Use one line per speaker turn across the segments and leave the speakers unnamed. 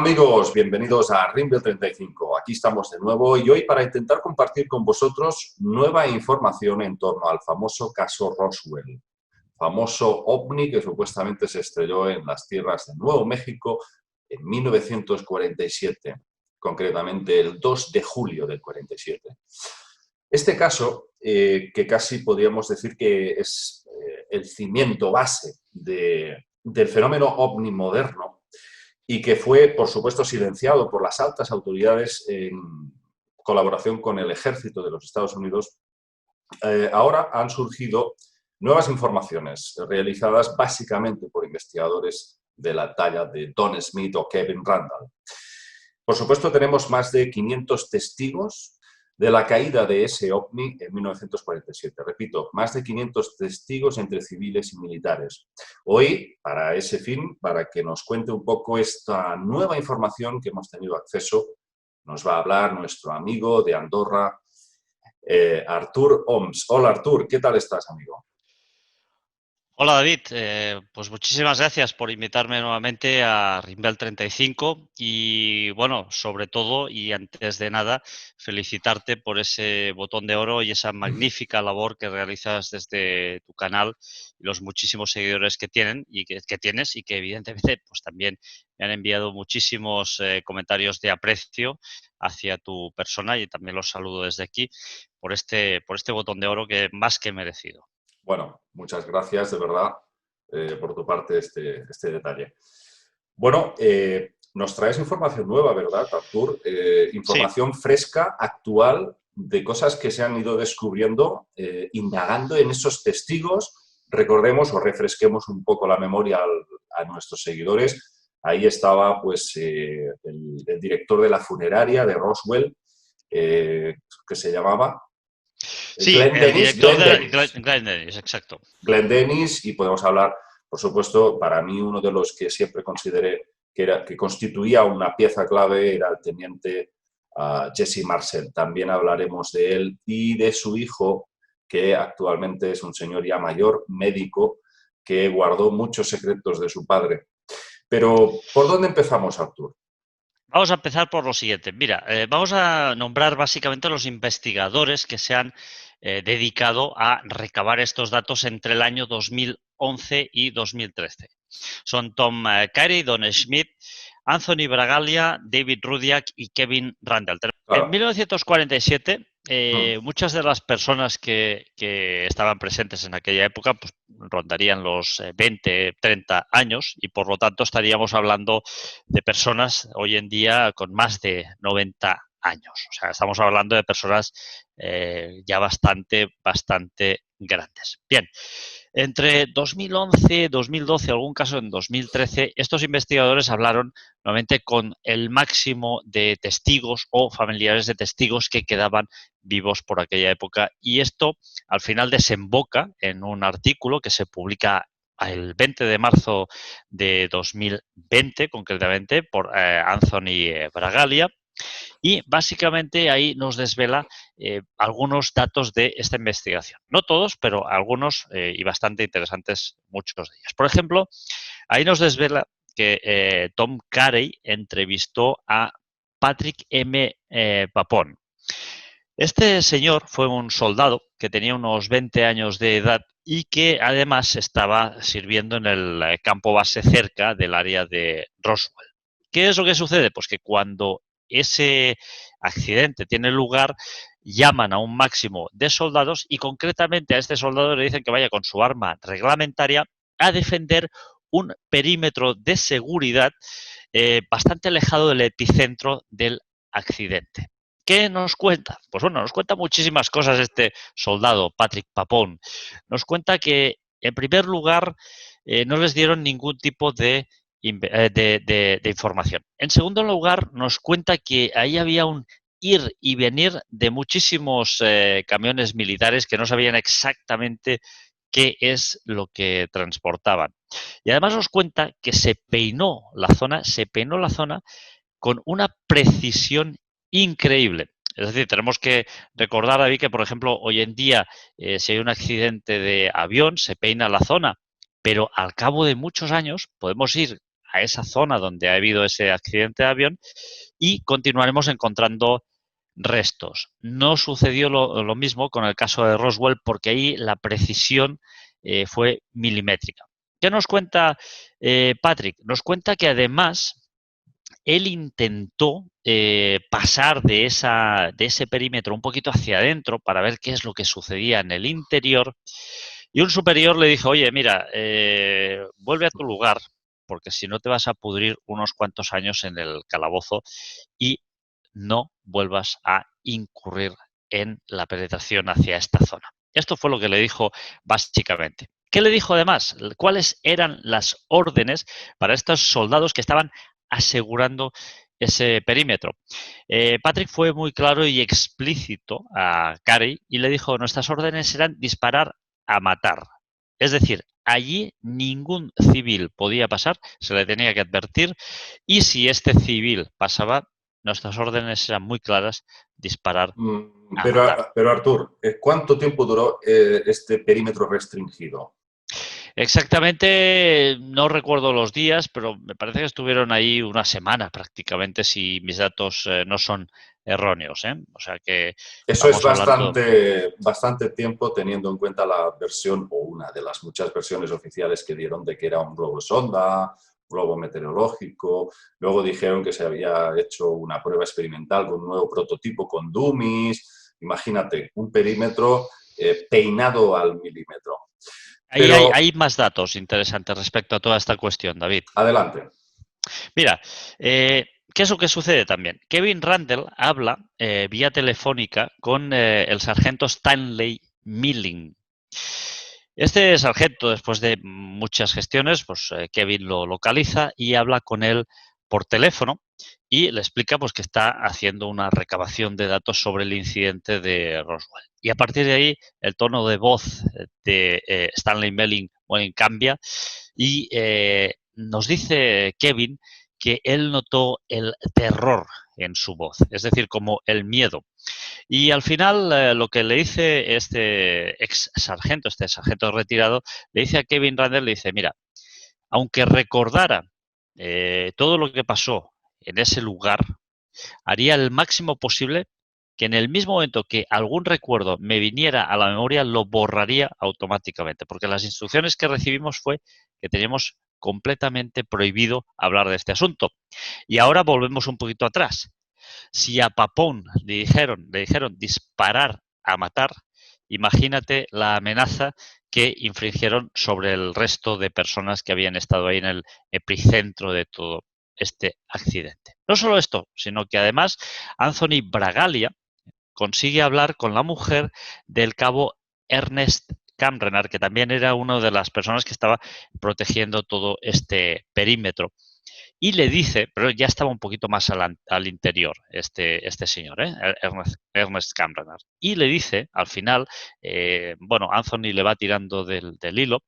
amigos, bienvenidos a Rimble 35. Aquí estamos de nuevo y hoy para intentar compartir con vosotros nueva información en torno al famoso caso Roswell, famoso ovni que supuestamente se estrelló en las tierras de Nuevo México en 1947, concretamente el 2 de julio del 47. Este caso, que casi podríamos decir que es el cimiento base del fenómeno ovni moderno, y que fue, por supuesto, silenciado por las altas autoridades en colaboración con el ejército de los Estados Unidos, ahora han surgido nuevas informaciones realizadas básicamente por investigadores de la talla de Don Smith o Kevin Randall. Por supuesto, tenemos más de 500 testigos de la caída de ese ovni en 1947. Repito, más de 500 testigos entre civiles y militares. Hoy, para ese fin, para que nos cuente un poco esta nueva información que hemos tenido acceso, nos va a hablar nuestro amigo de Andorra, Artur Oms. Hola Artur, ¿qué tal estás, amigo?
Hola David, pues muchísimas gracias por invitarme nuevamente a Rimble 35 y bueno, sobre todo y antes de nada, felicitarte por ese botón de oro y esa magnífica labor que realizas desde tu canal y los muchísimos seguidores que tienen y que tienes y que evidentemente pues también me han enviado muchísimos comentarios de aprecio hacia tu persona y también los saludo desde aquí por este botón de oro que más que merecido.
Bueno, muchas gracias de verdad por tu parte este detalle. Bueno, nos traes información nueva, ¿verdad, Artur?
Sí.
Información fresca, actual, de cosas que se han ido descubriendo, indagando en esos testigos. Recordemos o refresquemos un poco la memoria a nuestros seguidores. Ahí estaba pues, el director de la funeraria de Roswell, que se llamaba
Sí,
Glenn
el
Dennis.
director
Glenn
de
Dennis.
Glenn Dennis, exacto.
Glenn Dennis, y podemos hablar, por supuesto, para mí uno de los que siempre consideré que constituía una pieza clave era el teniente Jesse Marcel. También hablaremos de él y de su hijo, que actualmente es un señor ya mayor, médico, que guardó muchos secretos de su padre. Pero, ¿por dónde empezamos, Artur?
Vamos a empezar por lo siguiente. Mira, vamos a nombrar básicamente los investigadores que se han dedicado a recabar estos datos entre el año 2011 y 2013. Son Tom Carey, Don Schmidt, Anthony Bragalia, David Rudiak y Kevin Randall. En
Claro.
1947, muchas de las personas que estaban presentes en aquella época pues, rondarían los 20, 30 años y por lo tanto estaríamos hablando de personas hoy en día con más de 90 años. O sea, estamos hablando de personas ya bastante grandes. Bien, entre 2011, 2012, algún caso en 2013, estos investigadores hablaron nuevamente con el máximo de testigos o familiares de testigos que quedaban vivos por aquella época y esto al final desemboca en un artículo que se publica el 20 de marzo de 2020, concretamente, por Anthony Bragalia, y básicamente ahí nos desvela algunos datos de esta investigación. No todos, pero algunos y bastante interesantes, muchos de ellos. Por ejemplo, ahí nos desvela que Tom Carey entrevistó a Patrick M. Papón. Este señor fue un soldado que tenía unos 20 años de edad y que además estaba sirviendo en el campo base cerca del área de Roswell. ¿Qué es lo que sucede? Pues que cuando ese accidente tiene lugar, llaman a un máximo de soldados y concretamente a este soldado le dicen que vaya con su arma reglamentaria a defender un perímetro de seguridad bastante alejado del epicentro del accidente. ¿Qué nos cuenta? Pues bueno, nos cuenta muchísimas cosas este soldado, Patrick Papón. Nos cuenta que, en primer lugar, no les dieron ningún tipo de información. En segundo lugar, nos cuenta que ahí había un ir y venir de muchísimos camiones militares que no sabían exactamente qué es lo que transportaban. Y además nos cuenta que se peinó la zona con una precisión increíble. Es decir, tenemos que recordar, David, que, por ejemplo, hoy en día, si hay un accidente de avión, se peina la zona, pero al cabo de muchos años podemos ir a esa zona donde ha habido ese accidente de avión y continuaremos encontrando restos. No sucedió lo mismo con el caso de Roswell porque ahí la precisión fue milimétrica. ¿Qué nos cuenta Patrick? Nos cuenta que además él intentó pasar de ese perímetro un poquito hacia adentro para ver qué es lo que sucedía en el interior y un superior le dijo, oye, mira, vuelve a tu lugar porque si no te vas a pudrir unos cuantos años en el calabozo y no vuelvas a incurrir en la penetración hacia esta zona. Esto fue lo que le dijo básicamente. ¿Qué le dijo además? ¿Cuáles eran las órdenes para estos soldados que estaban asegurando ese perímetro? Patrick fue muy claro y explícito a Carey y le dijo, nuestras órdenes eran disparar a matar. Es decir, allí ningún civil podía pasar, se le tenía que advertir y si este civil pasaba, nuestras órdenes eran muy claras, disparar a matar.
Pero Artur, ¿cuánto tiempo duró este perímetro restringido?
Exactamente, no recuerdo los días, pero me parece que estuvieron ahí una semana prácticamente, si mis datos no son erróneos, ¿eh? O sea que
Eso es
estamos hablando...
bastante tiempo teniendo en cuenta la versión o una de las muchas versiones oficiales que dieron de que era un globo sonda, globo meteorológico. Luego dijeron que se había hecho una prueba experimental con un nuevo prototipo con dummies. Imagínate, un perímetro peinado al milímetro.
Ahí
Pero
hay más datos interesantes respecto a toda esta cuestión, David.
adelante.
Mira, ¿qué es lo que sucede también? Kevin Randle habla vía telefónica con el sargento Stanley Milling. Este sargento, después de muchas gestiones, pues Kevin lo localiza y habla con él por teléfono y le explica pues, que está haciendo una recabación de datos sobre el incidente de Roswell. Y a partir de ahí, el tono de voz de Stanley Milling cambia y nos dice Kevin que él notó el terror en su voz, es decir, como el miedo. Y al final lo que le dice este este sargento retirado, le dice a Kevin Randle, le dice, mira, aunque recordara todo lo que pasó en ese lugar, haría el máximo posible que en el mismo momento que algún recuerdo me viniera a la memoria, lo borraría automáticamente, porque las instrucciones que recibimos fue que teníamos completamente prohibido hablar de este asunto. Y ahora volvemos un poquito atrás. Si a Papón le dijeron disparar a matar, imagínate la amenaza que infringieron sobre el resto de personas que habían estado ahí en el epicentro de todo este accidente. No solo esto, sino que además Anthony Bragalia consigue hablar con la mujer del cabo Ernest Camrenar, que también era una de las personas que estaba protegiendo todo este perímetro. Y le dice, pero ya estaba un poquito más al interior este señor, Ernest Camrenar. Y le dice, al final, bueno, Anthony le va tirando del hilo,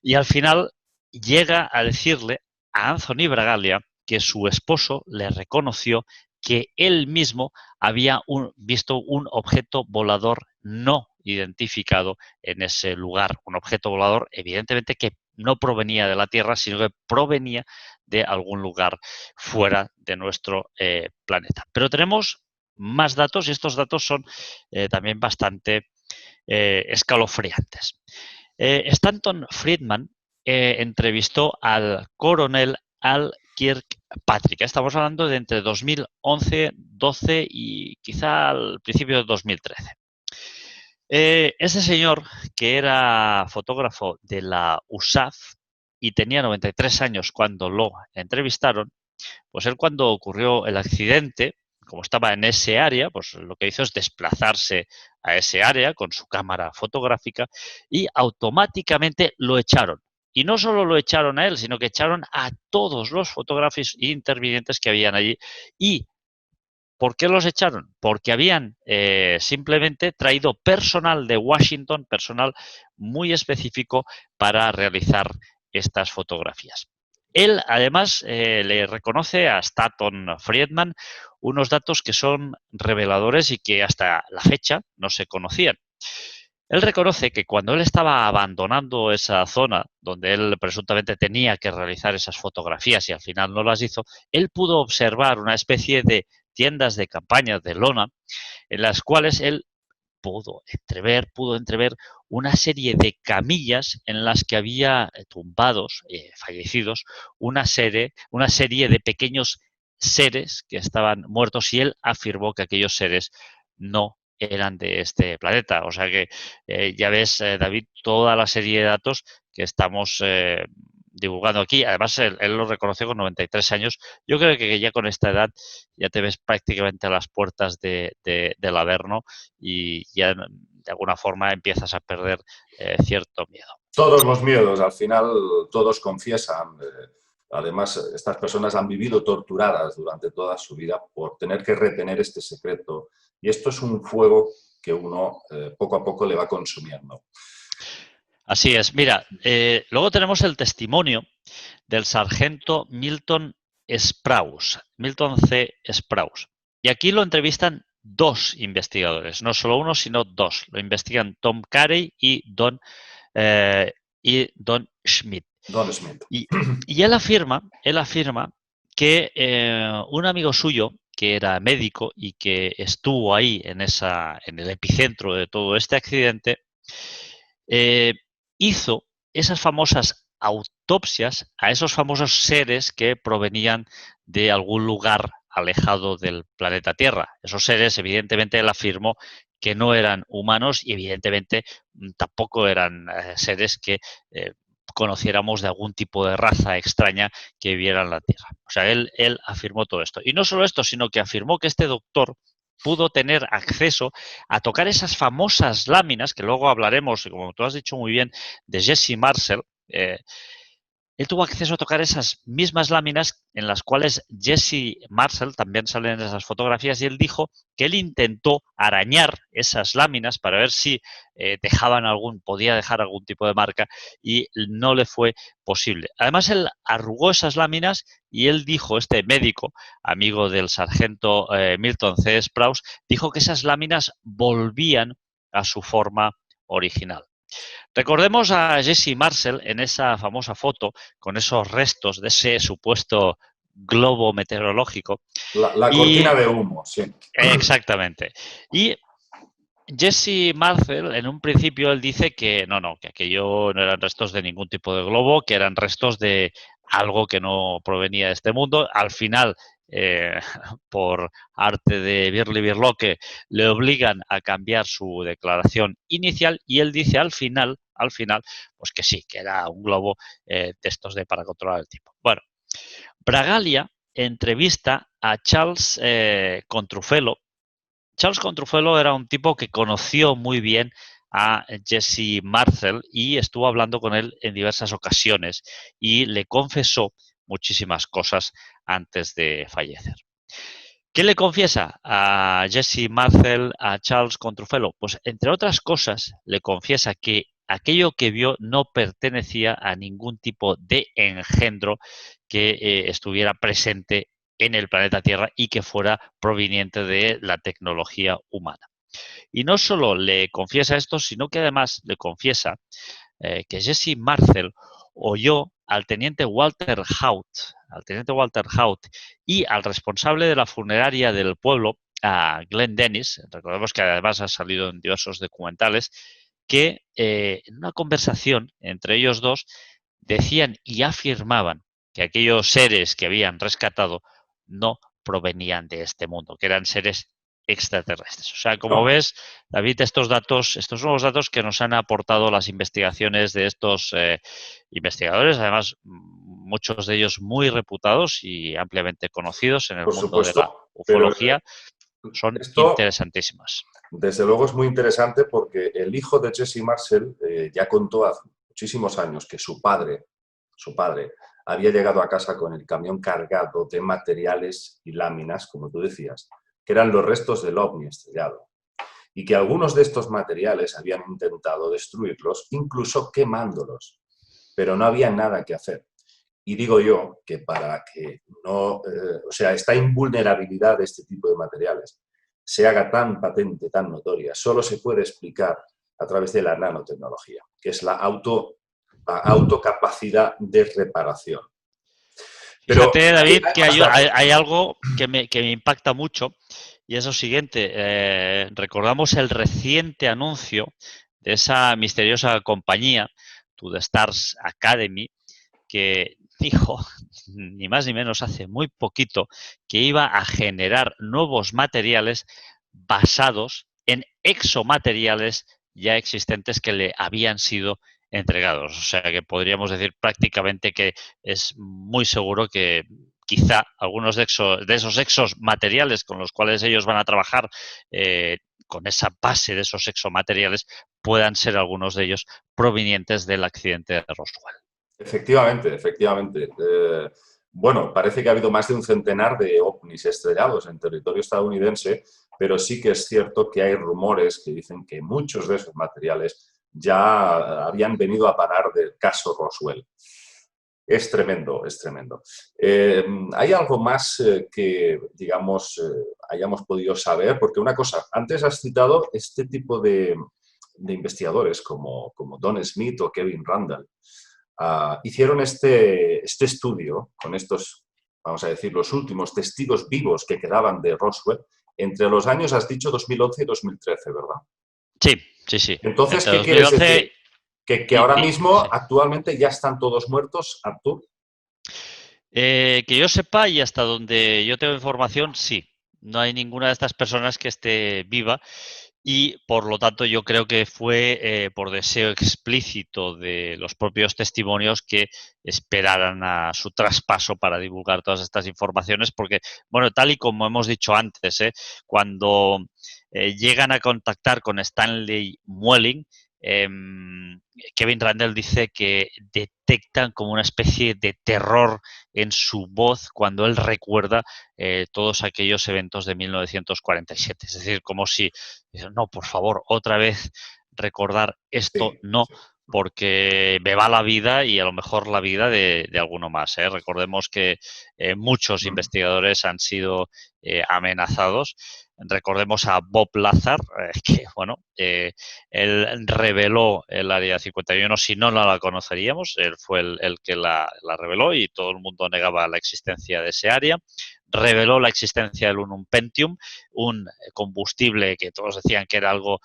y al final llega a decirle a Anthony Bragalia que su esposo le reconoció que él mismo había visto un objeto volador no identificado en ese lugar. Un objeto volador, evidentemente, que no provenía de la Tierra, sino que provenía de algún lugar fuera de nuestro planeta. Pero tenemos más datos y estos datos son también bastante escalofriantes. Stanton Friedman entrevistó al coronel Al Kirkpatrick. Estamos hablando de entre 2011, 12 y quizá al principio de 2013. Ese señor, que era fotógrafo de la USAF y tenía 93 años cuando lo entrevistaron, pues él cuando ocurrió el accidente, como estaba en ese área, pues lo que hizo es desplazarse a ese área con su cámara fotográfica y automáticamente lo echaron. Y no solo lo echaron a él, sino que echaron a todos los fotógrafos e intervinientes que habían allí. ¿Y por qué los echaron? Porque habían simplemente traído personal de Washington, personal muy específico para realizar estas fotografías. Él, además, le reconoce a Stanton Friedman unos datos que son reveladores y que hasta la fecha no se conocían. Él reconoce que cuando él estaba abandonando esa zona donde él presuntamente tenía que realizar esas fotografías y al final no las hizo, él pudo observar una especie de tiendas de campaña de lona en las cuales él pudo entrever una serie de camillas en las que había tumbados, fallecidos, una serie de pequeños seres que estaban muertos y él afirmó que aquellos seres no eran de este planeta. O sea que ya ves, David, toda la serie de datos que estamos divulgando aquí. Además, él lo reconoció con 93 años. Yo creo que ya con esta edad ya te ves prácticamente a las puertas del Averno y ya de alguna forma empiezas a perder cierto miedo.
Todos los miedos, al final todos confiesan. Además, estas personas han vivido torturadas durante toda su vida por tener que retener este secreto. Y esto es un fuego que uno poco a poco le va consumiendo.
Así es. Mira, luego tenemos el testimonio del sargento Milton Sprouse, Milton C. Sprouse. Y aquí lo entrevistan dos investigadores, no solo uno, sino dos. Lo investigan Tom Carey y Don Schmidt.
Don Schmidt.
Y él afirma que un amigo suyo, que era médico y que estuvo ahí en el epicentro de todo este accidente, hizo esas famosas autopsias a esos famosos seres que provenían de algún lugar alejado del planeta Tierra. Esos seres, evidentemente, él afirmó que no eran humanos y, evidentemente, tampoco eran seres que conociéramos de algún tipo de raza extraña que viviera en la Tierra. O sea, él afirmó todo esto. Y no solo esto, sino que afirmó que este doctor pudo tener acceso a tocar esas famosas láminas, que luego hablaremos, como tú has dicho muy bien, de Jesse Marcel. Él tuvo acceso a tocar esas mismas láminas en las cuales Jesse Marcel también salen en esas fotografías y él dijo que él intentó arañar esas láminas para ver si podía dejar algún tipo de marca y no le fue posible. Además, él arrugó esas láminas y él dijo, este médico, amigo del sargento Milton C. Sprouse, dijo que esas láminas volvían a su forma original. Recordemos a Jesse Marcel en esa famosa foto con esos restos de ese supuesto globo meteorológico.
La cortina de humo, sí.
Exactamente. Y Jesse Marcel, en un principio, él dice que que aquello no eran restos de ningún tipo de globo, que eran restos de algo que no provenía de este mundo. Al final, por arte de Birli Birloque, le obligan a cambiar su declaración inicial y él dice al final, pues que sí, que era un globo de estos para controlar el tiempo. Bueno, Bragalia entrevista a Charles Contrufelo. Charles Contrufelo era un tipo que conoció muy bien a Jesse Marcel y estuvo hablando con él en diversas ocasiones y le confesó muchísimas cosas antes de fallecer. ¿Qué le confiesa a Jesse Marcel, a Charles Contrufelo? Pues entre otras cosas le confiesa que aquello que vio no pertenecía a ningún tipo de engendro que estuviera presente en el planeta Tierra y que fuera proveniente de la tecnología humana. Y no solo le confiesa esto, sino que además le confiesa que Jesse Marcel oyó al teniente Walter Haut y al responsable de la funeraria del pueblo, a Glenn Dennis, recordemos que además ha salido en diversos documentales, que en una conversación entre ellos dos decían y afirmaban que aquellos seres que habían rescatado no provenían de este mundo, que eran seres extraterrestres. O sea, como ves, David, estos nuevos datos que nos han aportado las investigaciones de estos investigadores, además muchos de ellos muy reputados y ampliamente conocidos en el mundo de la ufología, son interesantísimas.
Desde luego es muy interesante porque el hijo de Jesse Marcel ya contó hace muchísimos años que su padre había llegado a casa con el camión cargado de materiales y láminas, como tú decías, que eran los restos del ovni estrellado, y que algunos de estos materiales habían intentado destruirlos, incluso quemándolos, pero no había nada que hacer. Y digo yo que para que no, esta invulnerabilidad de este tipo de materiales se haga tan patente, tan notoria, solo se puede explicar a través de la nanotecnología, que es la autocapacidad de reparación. Pero
Fíjate, David,
hay
que
más datos.
hay algo que me impacta mucho y es lo siguiente. Recordamos el reciente anuncio de esa misteriosa compañía, To The Stars Academy, que dijo, ni más ni menos hace muy poquito, que iba a generar nuevos materiales basados en exomateriales ya existentes que le habían sido entregados. O sea que podríamos decir prácticamente que es muy seguro que quizá algunos de esos exomateriales con los cuales ellos van a trabajar, con esa base de esos exomateriales, puedan ser algunos de ellos provenientes del accidente de Roswell.
Efectivamente, efectivamente. Bueno, parece que ha habido más de un centenar de ovnis estrellados en territorio estadounidense, pero sí que es cierto que hay rumores que dicen que muchos de esos materiales ya habían venido a parar del caso Roswell. Es tremendo, es tremendo. ¿Hay algo más que, digamos, hayamos podido saber? Porque una cosa, antes has citado este tipo de investigadores como Don Smith o Kevin Randall. Hicieron este estudio con estos, vamos a decir, los últimos testigos vivos que quedaban de Roswell entre los años, has dicho, 2011 y 2013, ¿verdad?
Sí, sí, sí.
Entonces,
Entre
¿qué quieres
2011
decir? Que ahora mismo,
sí.
actualmente, ya están todos muertos, Artur.
Que yo sepa y hasta donde yo tengo información, sí. No hay ninguna de estas personas que esté viva y por lo tanto yo creo que fue por deseo explícito de los propios testimonios que esperaran a su traspaso para divulgar todas estas informaciones porque, bueno, tal y como hemos dicho antes, cuando llegan a contactar con Stanley Mueling, Kevin Randall dice que detectan como una especie de terror en su voz cuando él recuerda todos aquellos eventos de 1947. Es decir, como si, no, por favor, otra vez recordar esto,
Sí,
no,
sí.
porque me va la vida y a lo mejor la vida de alguno más. Recordemos que muchos
Mm.
investigadores han sido amenazados. Recordemos a Bob Lazar, que bueno, él reveló el Área 51, si no, no la conoceríamos, él fue el que la reveló y todo el mundo negaba la existencia de ese área. Reveló la existencia del Unum Pentium, un combustible que todos decían que era algo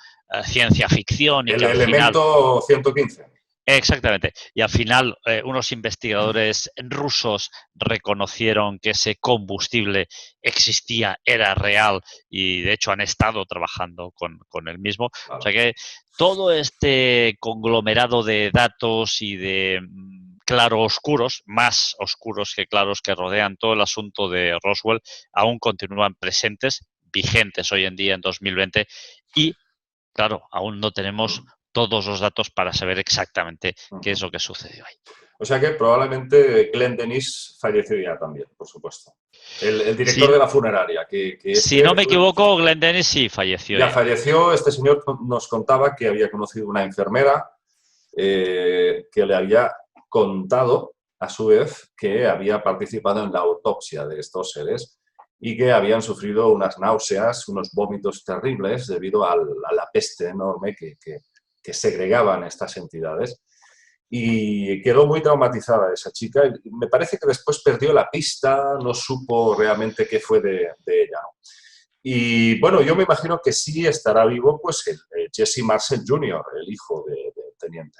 ciencia ficción y
El
que al final.
elemento 115.
Exactamente. Y al final unos investigadores rusos reconocieron que ese combustible existía, era real y de hecho han estado trabajando con el mismo. O sea
Claro.
que todo este conglomerado de datos y de claroscuros, más oscuros que claros, que rodean todo el asunto de Roswell, aún continúan presentes, vigentes hoy en día en 2020 y claro, aún no tenemos
Mm.
todos los datos para saber exactamente qué es
Ujú.
lo que sucedió ahí.
O sea que probablemente Glenn Dennis falleció ya también, por supuesto. El director de
Si,
la funeraria, que
si
este
no me equivoco, Glenn Dennis sí falleció
ya
ya.
falleció. Este señor nos contaba que había conocido una enfermera que le había contado, a su vez, que había participado en la autopsia de estos seres y que habían sufrido unas náuseas, unos vómitos terribles debido a la peste enorme que segregaban estas entidades. Y quedó muy traumatizada esa chica. Y me parece que después perdió la pista, no supo realmente qué fue de ella, ¿no? Y bueno, yo me imagino que sí estará vivo pues el Jesse Marcel Jr., el hijo del teniente.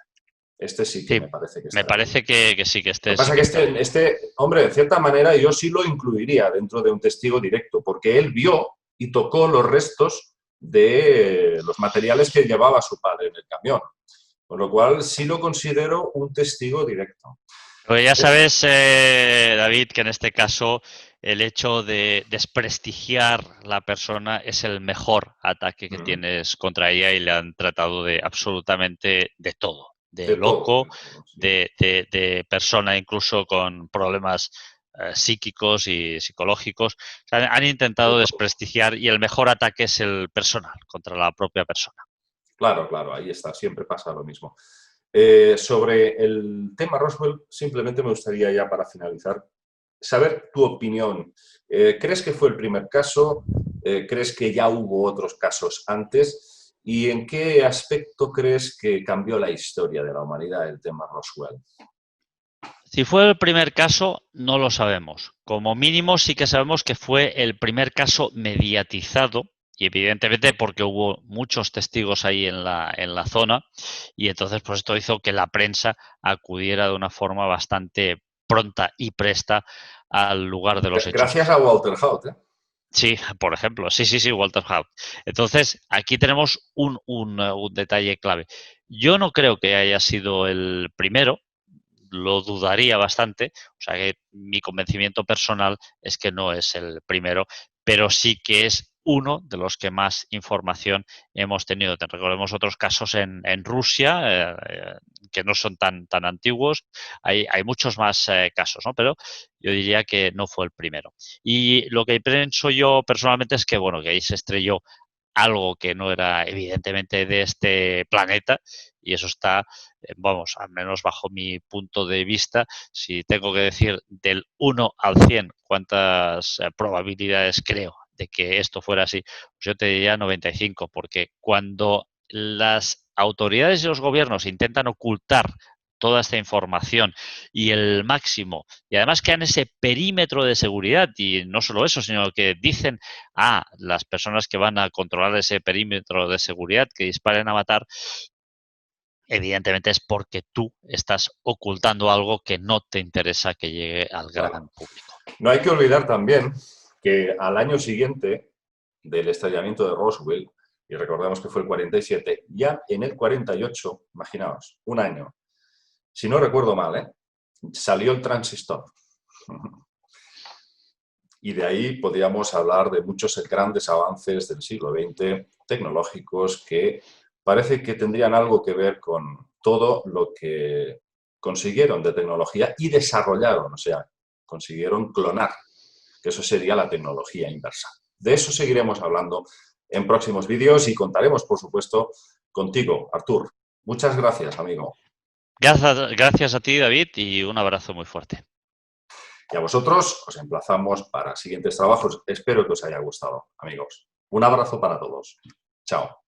Este sí que
Sí,
me parece que
me
estará vivo.
parece que sí, que
Lo que
este sí
pasa es
que
que
está vivo.
hombre, de cierta manera yo sí lo incluiría dentro de un testigo directo, porque él vio y tocó los restos de los materiales que llevaba su padre en el camión. Con lo cual sí lo considero un testigo directo.
Pero ya sabes, David, que en este caso el hecho de desprestigiar la persona es el mejor ataque que
Mm.
tienes contra ella y le han tratado de absolutamente de todo, de
De todo,
loco,
de todo, sí.
de persona incluso con problemas psíquicos y psicológicos. O sea, han
De
intentado
todo.
desprestigiar y el mejor ataque es el personal, contra la propia persona.
Claro, claro, ahí está, siempre pasa lo mismo. Sobre el tema Roswell, simplemente me gustaría ya para finalizar saber tu opinión. ¿Crees que fue el primer caso? ¿Crees que ya hubo otros casos antes? ¿Y en qué aspecto crees que cambió la historia de la humanidad el tema Roswell?
Si fue el primer caso, no lo sabemos. Como mínimo sí que sabemos que fue el primer caso mediatizado y evidentemente porque hubo muchos testigos ahí en la zona y entonces pues esto hizo que la prensa acudiera de una forma bastante pronta y presta al lugar de los hechos.
Gracias a Walter Haut, ¿eh?
Sí, por ejemplo, sí, Walter Haut. Entonces, aquí tenemos un detalle clave. Yo no creo que haya sido el primero, lo dudaría bastante, o sea que mi convencimiento personal es que no es el primero, pero sí que es uno de los que más información hemos tenido. Recordemos otros casos en Rusia, que no son tan antiguos, hay muchos más casos, ¿no? Pero yo diría que no fue el primero. Y lo que pienso yo personalmente es que, bueno, que ahí se estrelló algo que no era evidentemente de este planeta y eso está, vamos, al menos bajo mi punto de vista, si tengo que decir del 1 al 100 cuántas probabilidades creo de que esto fuera así, pues yo te diría 95, porque cuando las autoridades y los gobiernos intentan ocultar toda esta información y el máximo, y además crean ese perímetro de seguridad, y no solo eso, sino que dicen a las personas que van a controlar ese perímetro de seguridad que disparen a matar, evidentemente es porque tú estás ocultando algo que no te interesa que llegue al gran
Claro.
público.
No hay que olvidar también que al año siguiente del estallamiento de Roswell, y recordemos que fue el 47, ya en el 48, imaginaos, un año, si no recuerdo mal, salió el transistor. Y de ahí podríamos hablar de muchos grandes avances del siglo XX, tecnológicos, que parece que tendrían algo que ver con todo lo que consiguieron de tecnología y desarrollaron, o sea, consiguieron clonar, que eso sería la tecnología inversa. De eso seguiremos hablando en próximos vídeos y contaremos, por supuesto, contigo, Artur. Muchas gracias, amigo.
Gracias a ti, David, y un abrazo muy fuerte.
Y a vosotros os emplazamos para siguientes trabajos. Espero que os haya gustado, amigos. Un abrazo para todos. Chao.